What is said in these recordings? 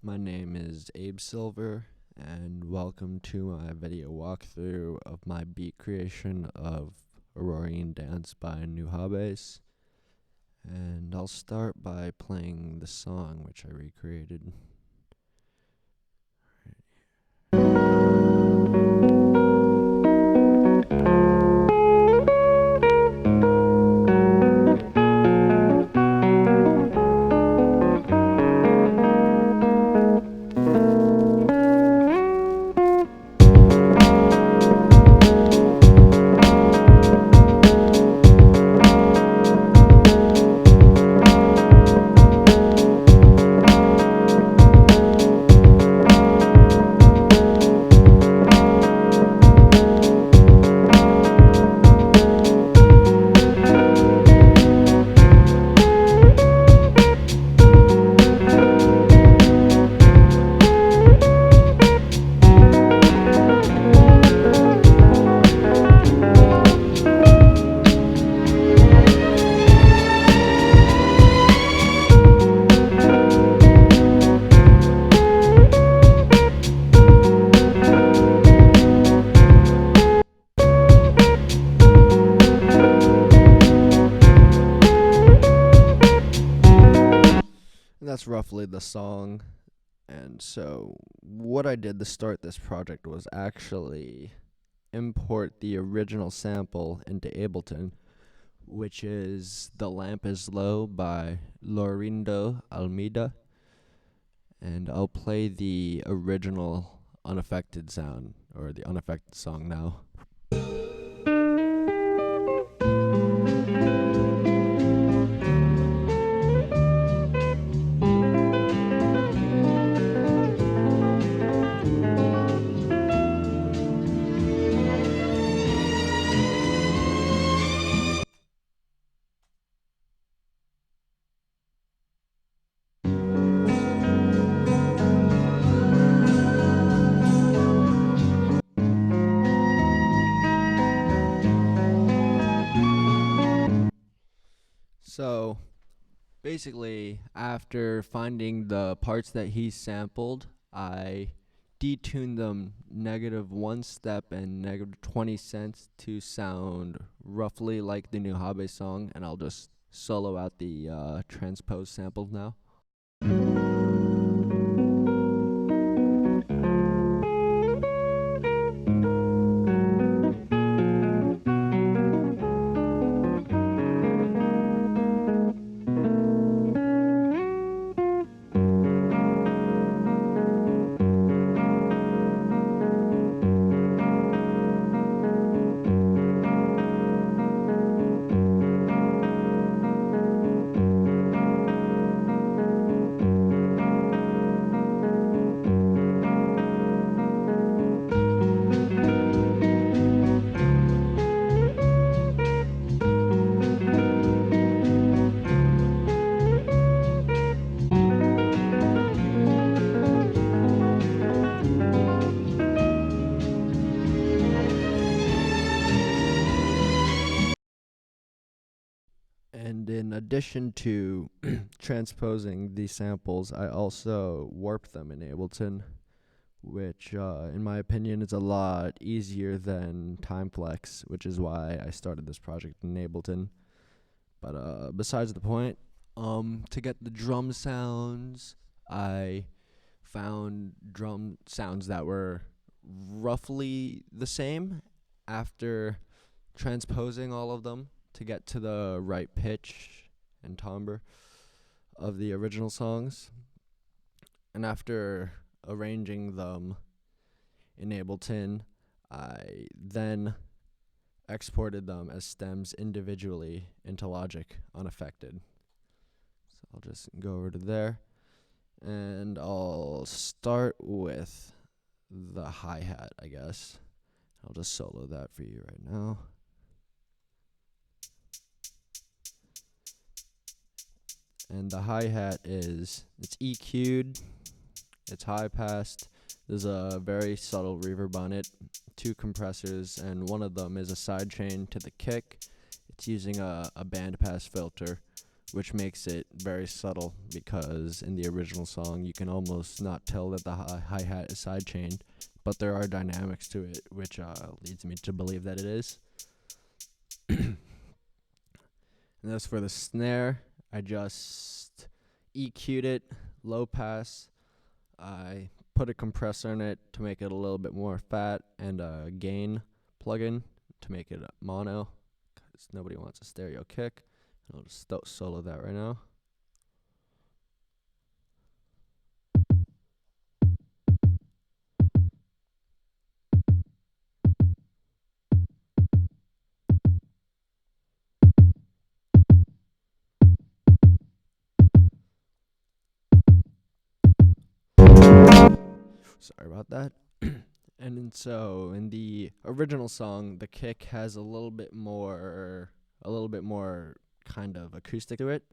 My name is Abe Silver, and welcome to my video walkthrough of my beat creation of Aurorian Dance by New Habes. And I'll start by playing the song which I recreated. That's roughly the song. And so, what I did to start this project was actually import the original sample into Ableton, which is The Lamp is Low by Lorindo Almeida. And I'll play the original unaffected sound, or the unaffected song now. So, basically, after finding the parts that he sampled, I detuned them -1 step and -20 cents to sound roughly like the New Habe song, and I'll just solo out the transpose samples now. And in addition to transposing these samples, I also warped them in Ableton, which, in my opinion, is a lot easier than TimeFlex, which is why I started this project in Ableton. But besides the point, to get the drum sounds, I found drum sounds that were roughly the same after transposing all of them to get to the right pitch and timbre of the original songs. And after arranging them in Ableton, I then exported them as stems individually into Logic unaffected. So I'll just go over to there, and I'll start with the hi-hat, I guess. I'll just solo that for you right now. And the hi-hat it's EQ'd, it's high-passed, there's a very subtle reverb on it, 2 compressors, and one of them is a sidechain to the kick. It's using a bandpass filter, which makes it very subtle, because in the original song you can almost not tell that the hi-hat is sidechained, but there are dynamics to it, which leads me to believe that it is. And as for the snare, I just EQ'd it, low pass. I put a compressor in it to make it a little bit more fat, and a gain plugin to make it mono, because nobody wants a stereo kick. I'll just solo that right now. Sorry about that. And so in the original song, the kick has a little bit more kind of acoustic to it,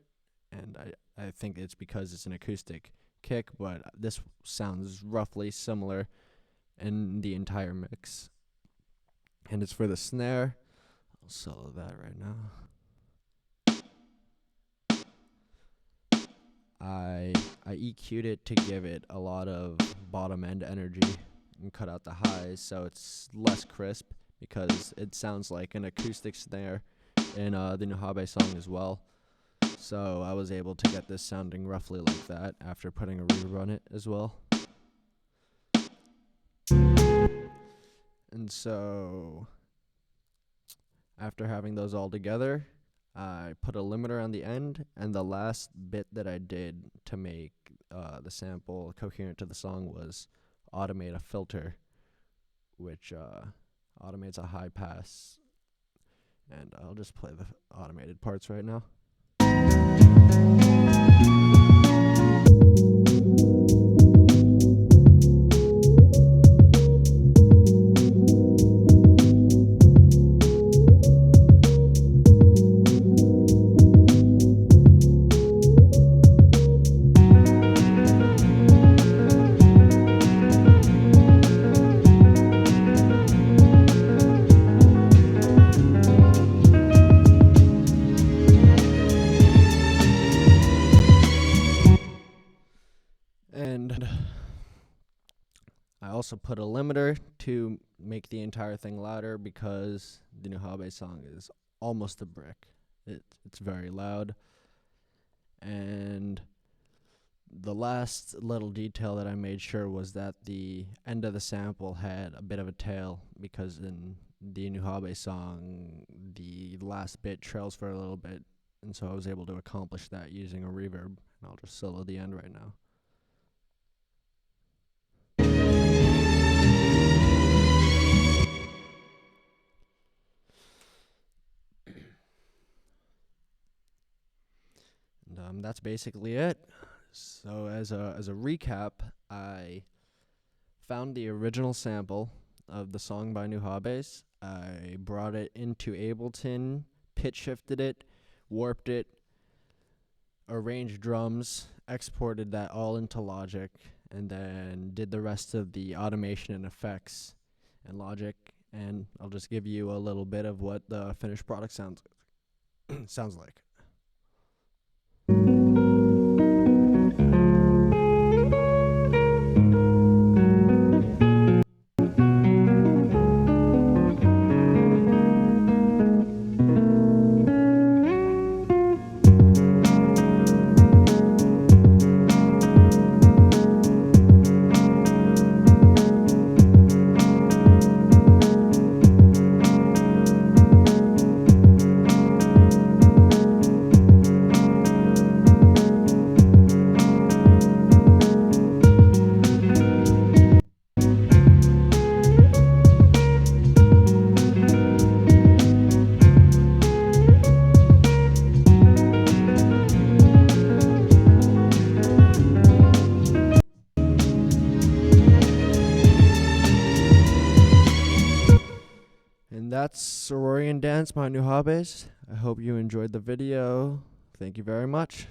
and I think it's because it's an acoustic kick, but this sounds roughly similar in the entire mix. And it's for the snare. I'll solo that right now. I EQ'd it to give it a lot of bottom end energy and cut out the highs, so it's less crisp, because it sounds like an acoustic snare in the Nuhabe song as well. So I was able to get this sounding roughly like that after putting a reverb on it as well. And so after having those all together, I put a limiter on the end, and the last bit that I did to make the sample coherent to the song was automate a filter, which automates a high pass. And I'll just play the automated parts right now. And I also put a limiter to make the entire thing louder, because the Nuhabe song is almost a brick. It's very loud. And the last little detail that I made sure was that the end of the sample had a bit of a tail, because in the Nuhabe song, the last bit trails for a little bit, and so I was able to accomplish that using a reverb. And I'll just solo the end right now. And that's basically it. So as a recap, I found the original sample of the song by Nuhabes. I brought it into Ableton, pitch shifted it, warped it, arranged drums, exported that all into Logic, and then did the rest of the automation and effects in Logic. And I'll just give you a little bit of what the finished product sounds like. And that's Sororian Dance by Nuhabes. I hope you enjoyed the video. Thank you very much.